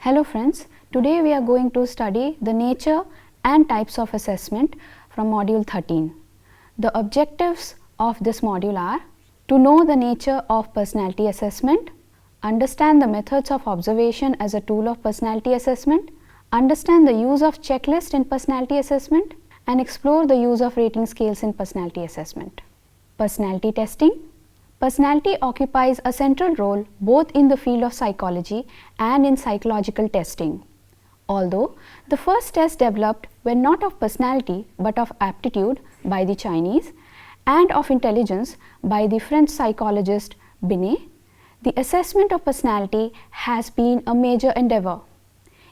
Hello friends, today we are going to study the nature and types of assessment from module 13. The objectives of this module are to know the nature of personality assessment, understand the methods of observation as a tool of personality assessment, understand the use of checklist in personality assessment, and explore the use of rating scales in personality assessment. Personality testing. Personality occupies a central role both in the field of psychology and in psychological testing. Although the first tests developed were not of personality but of aptitude by the Chinese and of intelligence by the French psychologist Binet, the assessment of personality has been a major endeavor.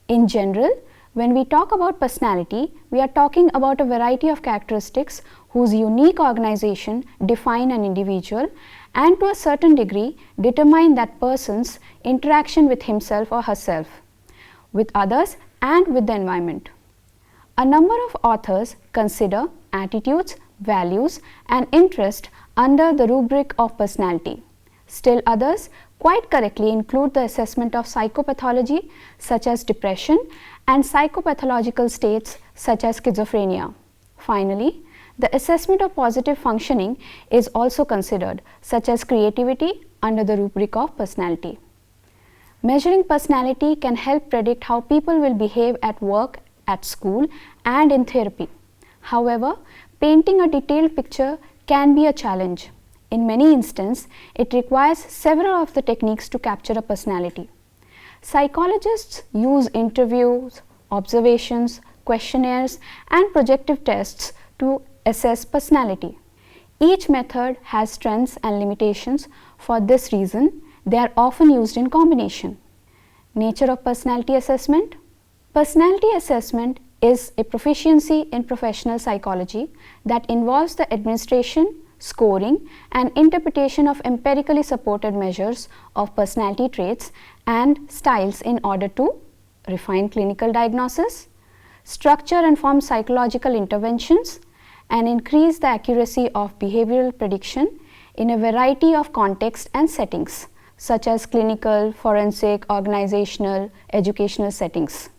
In general, when we talk about personality, we are talking about a variety of characteristics whose unique organization define an individual and to a certain degree determine that person's interaction with himself or herself, with others and with the environment. A number of authors consider attitudes, values and interest under the rubric of personality. Still others quite correctly include the assessment of psychopathology such as depression and psychopathological states such as schizophrenia. Finally, the assessment of positive functioning is also considered, such as creativity, under the rubric of personality. Measuring personality can help predict how people will behave at work, at school, and in therapy. However, painting a detailed picture can be a challenge. In many instances, it requires several of the techniques to capture a personality. Psychologists use interviews, observations, questionnaires, and projective tests to assess personality. Each method has strengths and limitations. For this reason, they are often used in combination. Nature of personality assessment. Personality assessment is a proficiency in professional psychology that involves the administration, scoring, and interpretation of empirically supported measures of personality traits and styles in order to refine clinical diagnosis, structure and form psychological interventions, and increase the accuracy of behavioral prediction in a variety of contexts and settings, such as clinical, forensic, organizational, educational settings.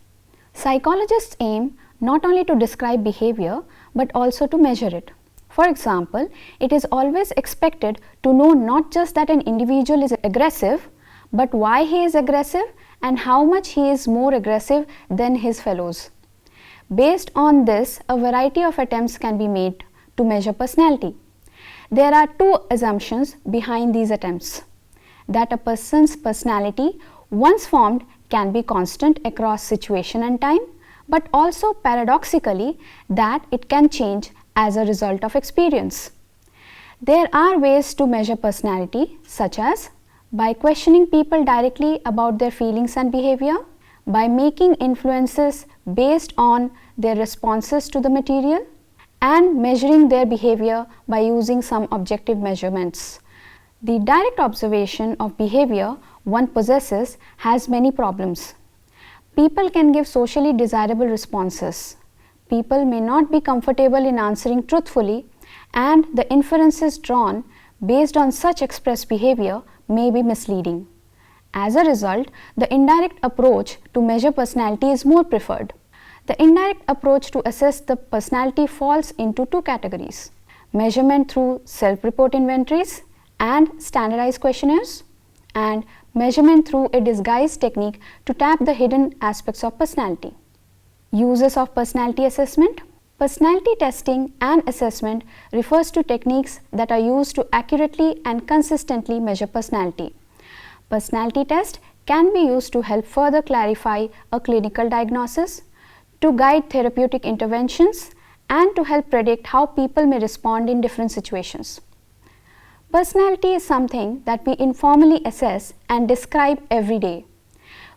Psychologists aim not only to describe behavior, but also to measure it. For example, it is always expected to know not just that an individual is aggressive, but why he is aggressive and how much he is more aggressive than his fellows. Based on this, a variety of attempts can be made to measure personality. There are two assumptions behind these attempts: that a person's personality, once formed, can be constant across situation and time, but also paradoxically that it can change as a result of experience. There are ways to measure personality, such as by questioning people directly about their feelings and behavior, by making inferences based on their responses to the material, and measuring their behavior by using some objective measurements. The direct observation of behavior one possesses has many problems. People can give socially desirable responses. People may not be comfortable in answering truthfully, and the inferences drawn based on such expressed behavior may be misleading. As a result, the indirect approach to measure personality is more preferred. The indirect approach to assess the personality falls into two categories: measurement through self-report inventories and standardized questionnaires, and measurement through a disguised technique to tap the hidden aspects of personality. Uses of personality assessment. Personality testing and assessment refers to techniques that are used to accurately and consistently measure personality. Personality test can be used to help further clarify a clinical diagnosis, to guide therapeutic interventions, and to help predict how people may respond in different situations. Personality is something that we informally assess and describe every day.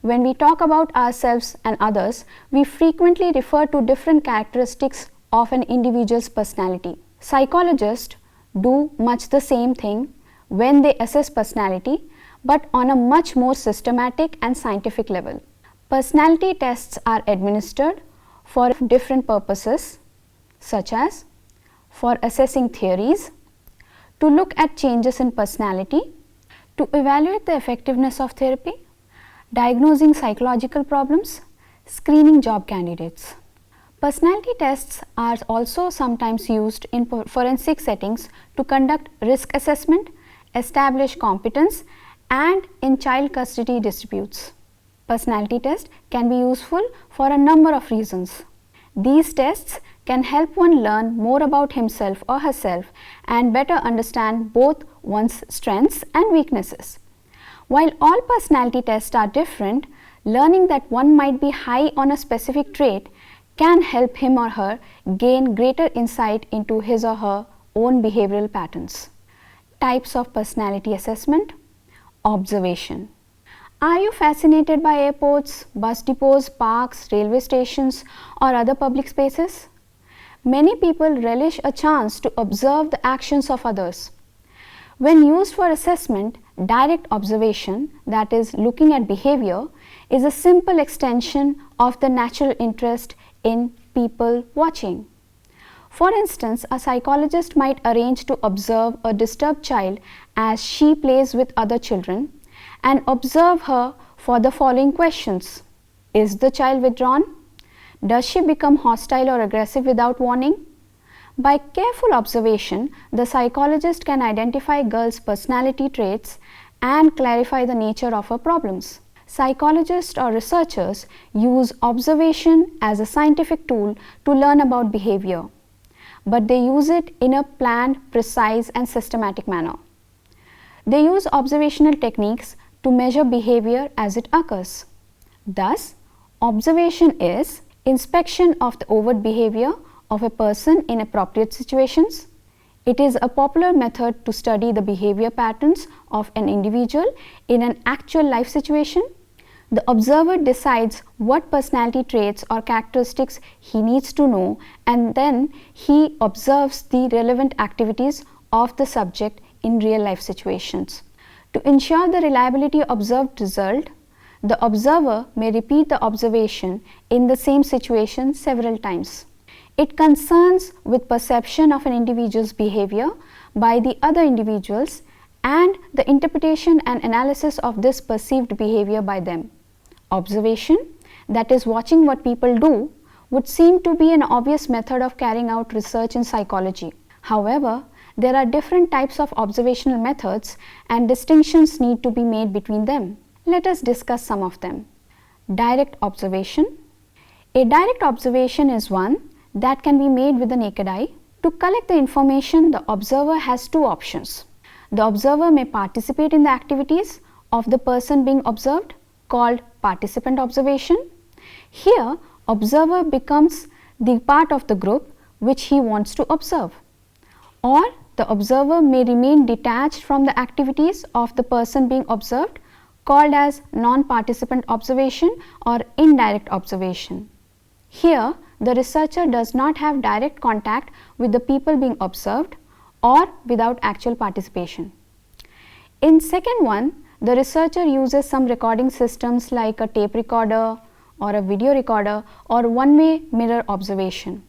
When we talk about ourselves and others, we frequently refer to different characteristics of an individual's personality. Psychologists do much the same thing when they assess personality, but on a much more systematic and scientific level. Personality tests are administered for different purposes, such as for assessing theories, to look at changes in personality, to evaluate the effectiveness of therapy, diagnosing psychological problems, screening job candidates. Personality tests are also sometimes used in forensic settings to conduct risk assessment, establish competence, and in child custody disputes. Personality tests can be useful for a number of reasons. These tests can help one learn more about himself or herself and better understand both one's strengths and weaknesses. While all personality tests are different, learning that one might be high on a specific trait can help him or her gain greater insight into his or her own behavioral patterns. Types of personality assessment. Observation. Are you fascinated by airports, bus depots, parks, railway stations, or other public spaces? Many people relish a chance to observe the actions of others. When used for assessment, direct observation, that is, looking at behavior, is a simple extension of the natural interest in people watching. For instance, a psychologist might arrange to observe a disturbed child as she plays with other children and observe her for the following questions. Is the child withdrawn? Does she become hostile or aggressive without warning? By careful observation, the psychologist can identify girl's personality traits and clarify the nature of her problems. Psychologists or researchers use observation as a scientific tool to learn about behavior, but they use it in a planned, precise, and systematic manner. They use observational techniques to measure behavior as it occurs. Thus, observation is inspection of the overt behavior of a person in appropriate situations. It is a popular method to study the behavior patterns of an individual in an actual life situation. The observer decides what personality traits or characteristics he needs to know, and then he observes the relevant activities of the subject in real life situations. To ensure the reliability of observed result, the observer may repeat the observation in the same situation several times. It concerns with perception of an individual's behavior by the other individuals and the interpretation and analysis of this perceived behavior by them. Observation, that is watching what people do, would seem to be an obvious method of carrying out research in psychology. However, there are different types of observational methods and distinctions need to be made between them. Let us discuss some of them. Direct observation. A direct observation is one that can be made with the naked eye. To collect the information, the observer has two options. The observer may participate in the activities of the person being observed, called participant observation. Here, observer becomes the part of the group which he wants to observe. Or the observer may remain detached from the activities of the person being observed, called as non-participant observation or indirect observation. Here, the researcher does not have direct contact with the people being observed or without actual participation. In second one, the researcher uses some recording systems like a tape recorder or a video recorder or one-way mirror observation.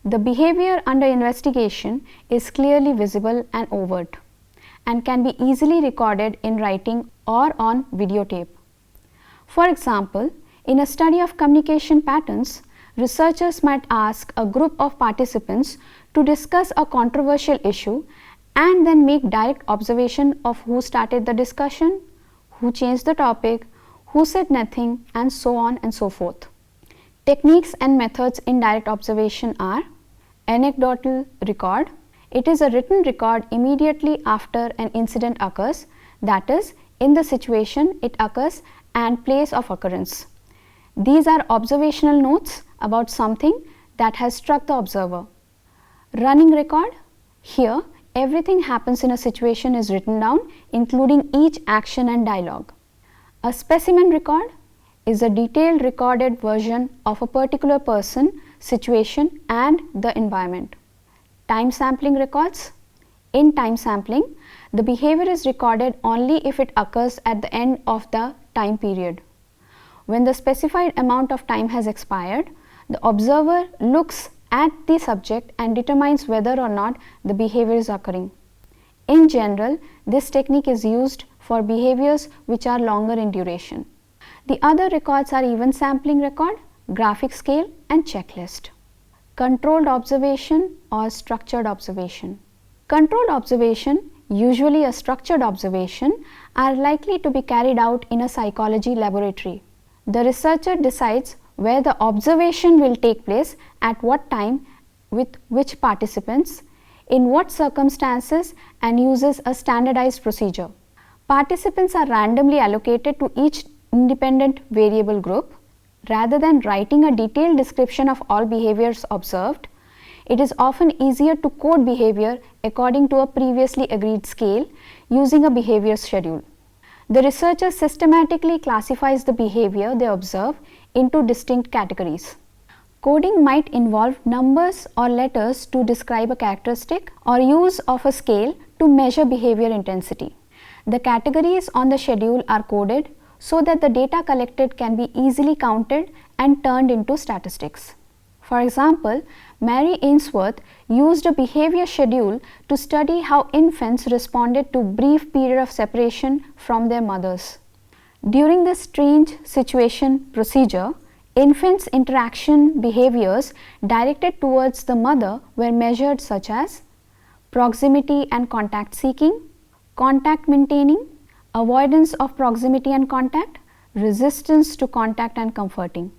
The behavior under investigation is clearly visible and overt and can be easily recorded in writing or on videotape. For example, in a study of communication patterns, researchers might ask a group of participants to discuss a controversial issue and then make direct observation of who started the discussion, who changed the topic, who said nothing, and so on and so forth. Techniques and methods in direct observation are anecdotal record. It is a written record immediately after an incident occurs, that is, in the situation it occurs and place of occurrence. These are observational notes about something that has struck the observer. Running record. Here, everything happens in a situation is written down, including each action and dialogue. A specimen record is a detailed recorded version of a particular person, situation, and the environment. Time sampling records. In time sampling, the behavior is recorded only if it occurs at the end of the time period. When the specified amount of time has expired, the observer looks at the subject and determines whether or not the behavior is occurring. In general, this technique is used for behaviors which are longer in duration. The other records are event sampling record, graphic scale and checklist. Controlled observation or structured observation. Controlled observation, usually a structured observation, are likely to be carried out in a psychology laboratory. The researcher decides where the observation will take place, at what time, with which participants, in what circumstances, and uses a standardized procedure. Participants are randomly allocated to each independent variable group. Rather than writing a detailed description of all behaviors observed, it is often easier to code behavior according to a previously agreed scale using a behavior schedule. The researcher systematically classifies the behavior they observe into distinct categories. Coding might involve numbers or letters to describe a characteristic or use of a scale to measure behavior intensity. The categories on the schedule are coded so that the data collected can be easily counted and turned into statistics. For example, Mary Ainsworth used a behavior schedule to study how infants responded to brief period of separation from their mothers. During this strange situation procedure, infants' interaction behaviors directed towards the mother were measured, such as proximity and contact seeking, contact maintaining, avoidance of proximity and contact, resistance to contact and comforting.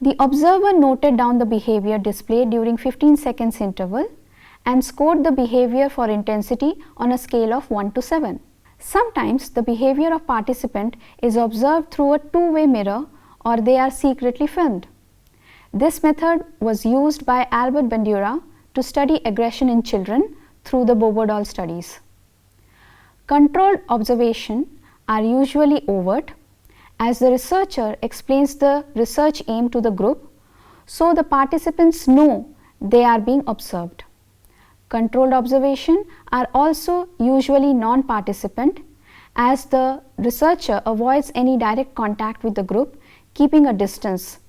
The observer noted down the behavior displayed during 15 seconds interval and scored the behavior for intensity on a scale of 1 to 7. Sometimes the behavior of participant is observed through a two-way mirror, or they are secretly filmed. This method was used by Albert Bandura to study aggression in children through the 𝗵𝗶𝗨 studies. Controlled observation are usually overt, as the researcher explains the research aim to the group, so the participants know they are being observed. Controlled observation are also usually non-participant, as the researcher avoids any direct contact with the group, keeping a distance.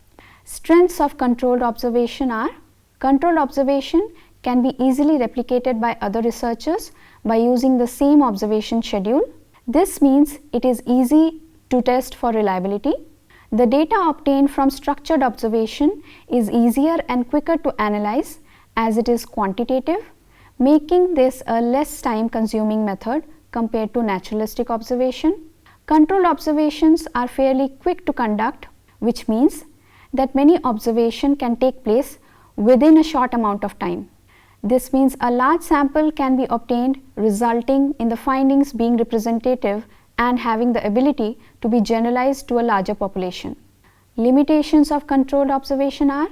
Strengths of controlled observation are: controlled observation can be easily replicated by other researchers by using the same observation schedule. This means it is easy to test for reliability. The data obtained from structured observation is easier and quicker to analyze, as it is quantitative, making this a less time consuming method compared to naturalistic observation. Controlled observations are fairly quick to conduct, which means that many observations can take place within a short amount of time. This means a large sample can be obtained, resulting in the findings being representative and having the ability to be generalized to a larger population. Limitations of controlled observation are: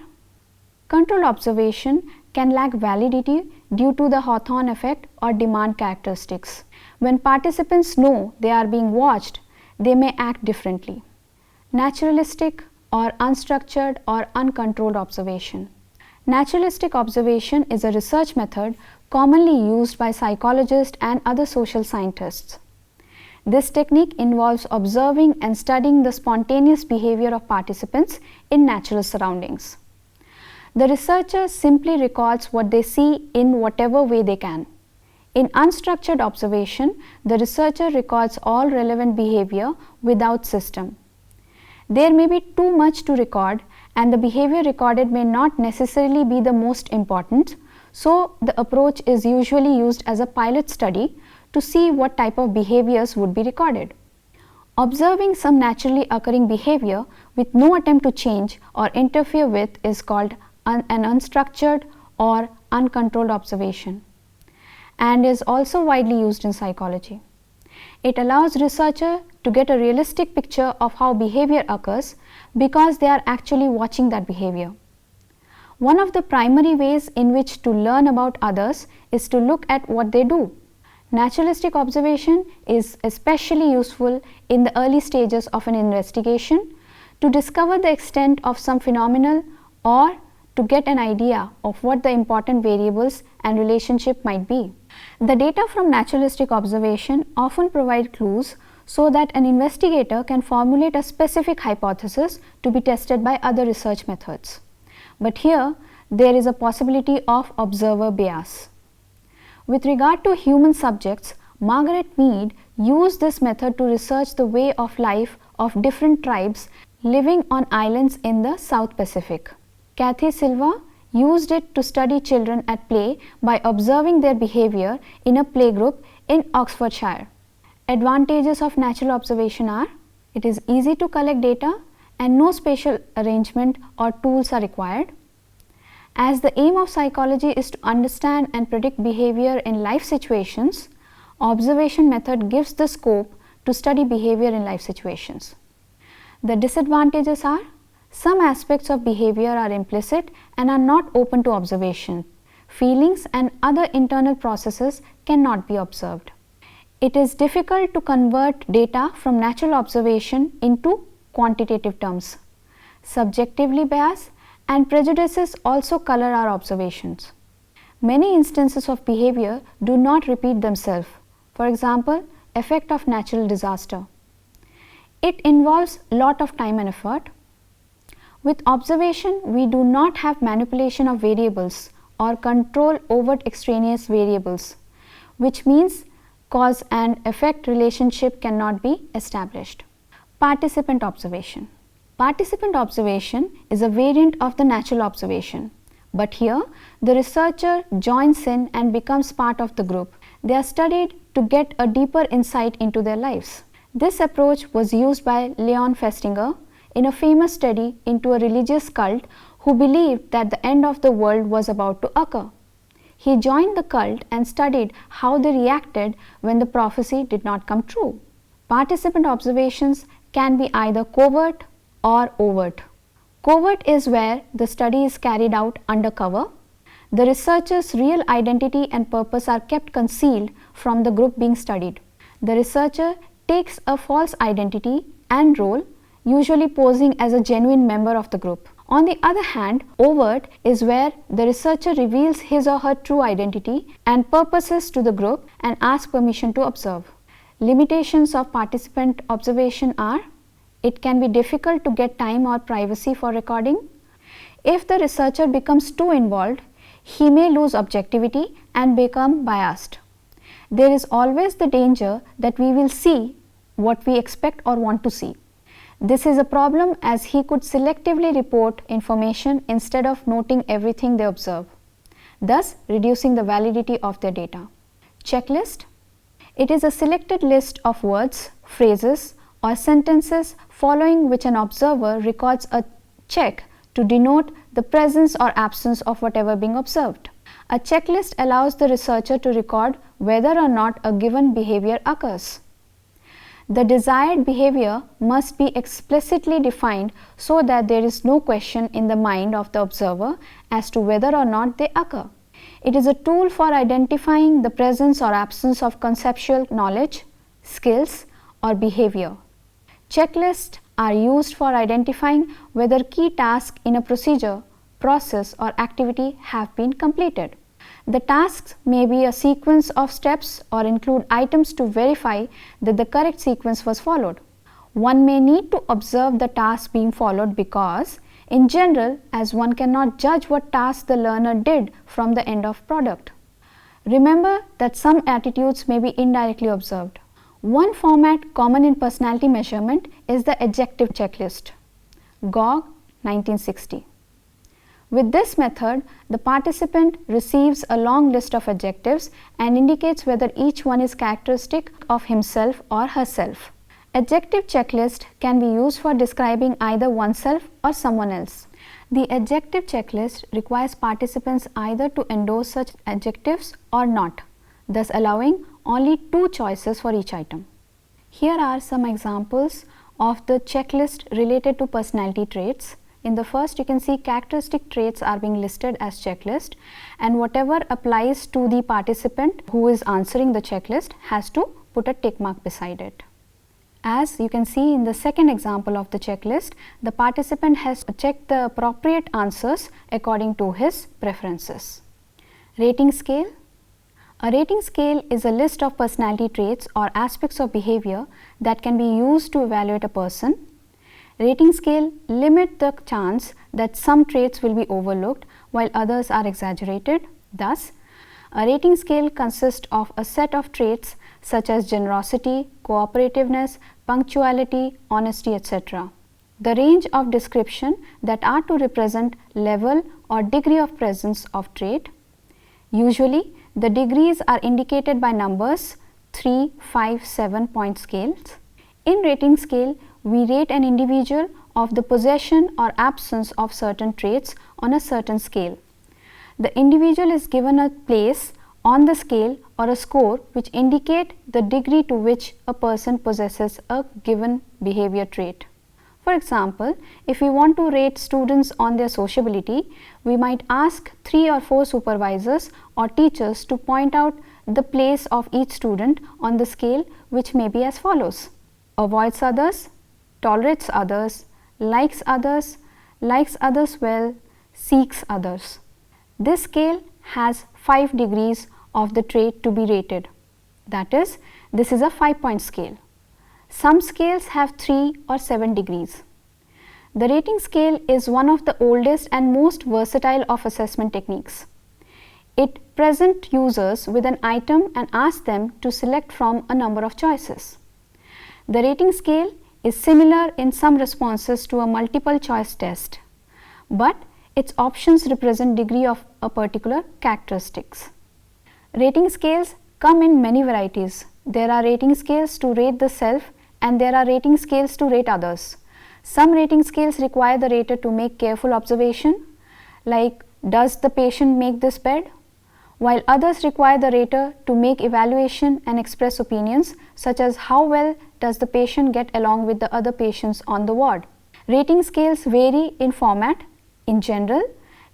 controlled observation can lack validity due to the Hawthorne effect or demand characteristics. When participants know they are being watched, they may act differently. Naturalistic or unstructured or uncontrolled observation. Naturalistic observation is a research method commonly used by psychologists and other social scientists. This technique involves observing and studying the spontaneous behavior of participants in natural surroundings. The researcher simply records what they see in whatever way they can. In unstructured observation, the researcher records all relevant behavior without system. There may be too much to record, and the behavior recorded may not necessarily be the most important, so the approach is usually used as a pilot study to see what type of behaviors would be recorded. Observing some naturally occurring behavior with no attempt to change or interfere with is called an unstructured or uncontrolled observation, and is also widely used in psychology. It allows researchers to get a realistic picture of how behavior occurs because they are actually watching that behavior. One of the primary ways in which to learn about others is to look at what they do. Naturalistic observation is especially useful in the early stages of an investigation to discover the extent of some phenomenon or to get an idea of what the important variables and relationship might be. The data from naturalistic observation often provide clues so that an investigator can formulate a specific hypothesis to be tested by other research methods. But here, there is a possibility of observer bias. With regard to human subjects, Margaret Mead used this method to research the way of life of different tribes living on islands in the South Pacific. 𝗘𝗍𝗵𝗂 used it to study children at play by observing their behavior in a playgroup in Oxfordshire. Advantages of natural observation are: it is easy to collect data and no spatial arrangement or tools are required. As the aim of psychology is to understand and predict behavior in life situations, observation method gives the scope to study behavior in life situations. The disadvantages are: some aspects of behavior are implicit and are not open to observation. Feelings and other internal processes cannot be observed. It is difficult to convert data from natural observation into quantitative terms. Subjectively bias and prejudices also color our observations. Many instances of behavior do not repeat themselves. For example, effect of natural disaster. It involves lot of time and effort. With observation, we do not have manipulation of variables or control over extraneous variables, which means cause and effect relationship cannot be established. Participant observation. Participant observation is a variant of the natural observation, but here the researcher joins in and becomes part of the group. They are studied to get a deeper insight into their lives. This approach was used by 𝗂𝗏𝗡𝗅 in a famous study into a religious cult who believed that the end of the world was about to occur. He joined the cult and studied how they reacted when the prophecy did not come true. Participant observations can be either covert or overt. Covert is where the study is carried out undercover. The researcher's real identity and purpose are kept concealed from the group being studied. The researcher takes a false identity and role, usually posing as a genuine member of the group. On the other hand, overt is where the researcher reveals his or her true identity and purposes to the group and asks permission to observe. Limitations of participant observation are: it can be difficult to get time or privacy for recording. If the researcher becomes too involved, he may lose objectivity and become biased. There is always the danger that we will see what we expect or want to see. This is a problem as he could selectively report information instead of noting everything they observe, thus reducing the validity of their data. Checklist. It is a selected list of words, phrases or sentences following which an observer records a check to denote the presence or absence of whatever being observed. A checklist allows the researcher to record whether or not a given behavior occurs. The desired behavior must be explicitly defined so that there is no question in the mind of the observer as to whether or not they occur. It is a tool for identifying the presence or absence of conceptual knowledge, skills, or behavior. Checklists are used for identifying whether key tasks in a procedure, process, or activity have been completed. The tasks may be a sequence of steps or include items to verify that the correct sequence was followed. One may need to observe the task being followed because, in general, as one cannot judge what task the learner did from the end of product. Remember that some attitudes may be indirectly observed. One format common in personality measurement is the adjective checklist. Gog, 1960. With this method, the participant receives a long list of adjectives and indicates whether each one is characteristic of himself or herself. Adjective checklist can be used for describing either oneself or someone else. The adjective checklist requires participants either to endorse such adjectives or not, thus allowing only 2 choices for each item. Here are some examples of the checklist related to personality traits. In the first, you can see characteristic traits are being listed as checklist, and whatever applies to the participant who is answering the checklist has to put a tick mark beside it. As you can see in the second example of the checklist, the participant has checked the appropriate answers according to his preferences. Rating scale. A rating scale is a list of personality traits or aspects of behavior that can be used to evaluate a person. Rating scale limit the chance that some traits will be overlooked while others are exaggerated. Thus, a rating scale consists of a set of traits such as generosity, cooperativeness, punctuality, honesty, etc. the range of description that are to represent level or degree of presence of trait. Usually, the degrees are indicated by numbers 3, 5, 7 point scales. In rating scale, we rate an individual of the possession or absence of certain traits on a certain scale. The individual is given a place on the scale or a score which indicate the degree to which a person possesses a given behavior trait. For example, if we want to rate students on their sociability, we might ask 3 or 4 supervisors or teachers to point out the place of each student on the scale, which may be as follows: avoids others, tolerates others, likes others well, seeks others. This scale has 5 degrees of the trait to be rated. That is, this is a 5-point scale. Some scales have 3 or 7 degrees. The rating scale is one of the oldest and most versatile of assessment techniques. It presents users with an item and asks them to select from a number of choices. The rating scale is similar in some responses to a multiple choice test, but its options represent degree of a particular characteristics. Rating scales come in many varieties. There are rating scales to rate the self and there are rating scales to rate others. Some rating scales require the rater to make careful observation, like does the patient make this bed, while others require the rater to make evaluation and express opinions such as how well does the patient get along with the other patients on the ward. Rating scales vary in format. In general,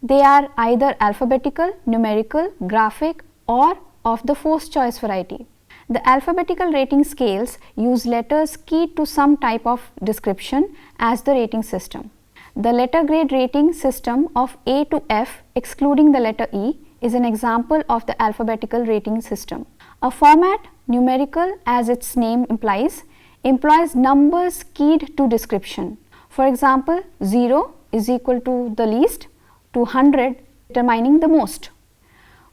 they are either alphabetical, numerical, graphic or of the forced choice variety. The alphabetical rating scales use letters keyed to some type of description as the rating system. The letter grade rating system of A to F excluding the letter E is an example of the alphabetical rating system. A format, numerical as its name implies, employs numbers keyed to description. For example, 0 is equal to the least to 100 determining the most.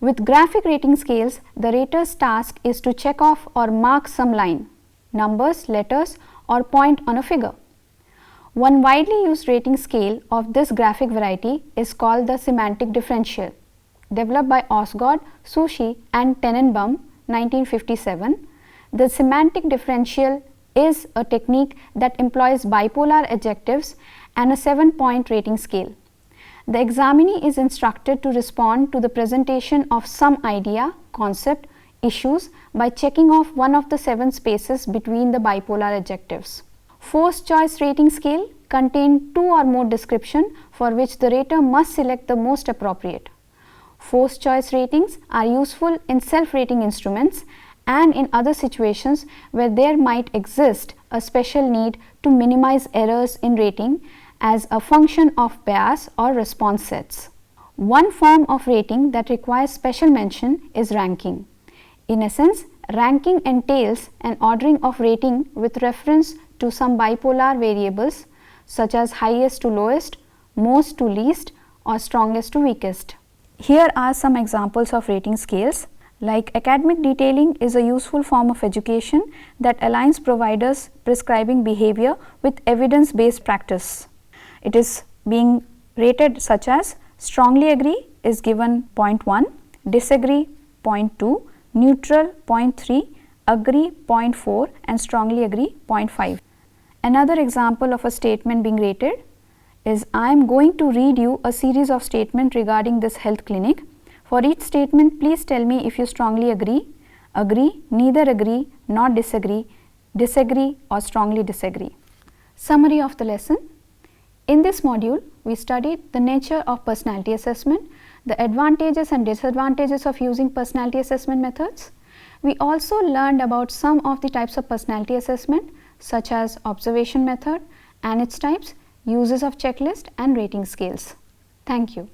With graphic rating scales, the rater's task is to check off or mark some line, numbers, letters or point on a figure. One widely used rating scale of this graphic variety is called the semantic differential, developed by Osgood, 𝗬𝗓 and Tenenbaum 1957. The semantic differential is a technique that employs bipolar adjectives and a 7-point rating scale. The examinee is instructed to respond to the presentation of some idea, concept, issues by checking off one of the 7 spaces between the bipolar adjectives. Forced choice rating scale contain 2 or more description for which the rater must select the most appropriate. Forced choice ratings are useful in self-rating instruments and in other situations where there might exist a special need to minimize errors in rating as a function of bias or response sets. One form of rating that requires special mention is ranking. In essence, ranking entails an ordering of rating with reference to some bipolar variables such as highest to lowest, most to least or strongest to weakest. Here are some examples of rating scales. Like academic detailing is a useful form of education that aligns providers prescribing behavior with evidence-based practice. It is being rated such as strongly agree is given 0.1, disagree 0.2, neutral 0.3, agree 0.4 and strongly agree 0.5. Another example of a statement being rated is I am going to read you a series of statements regarding this health clinic. For each statement, please tell me if you strongly agree, neither agree, not disagree, disagree or strongly disagree. Summary of the lesson. In this module, we studied the nature of personality assessment, the advantages and disadvantages of using personality assessment methods. We also learned about some of the types of personality assessment such as observation method and its types, uses of checklist and rating scales. Thank you.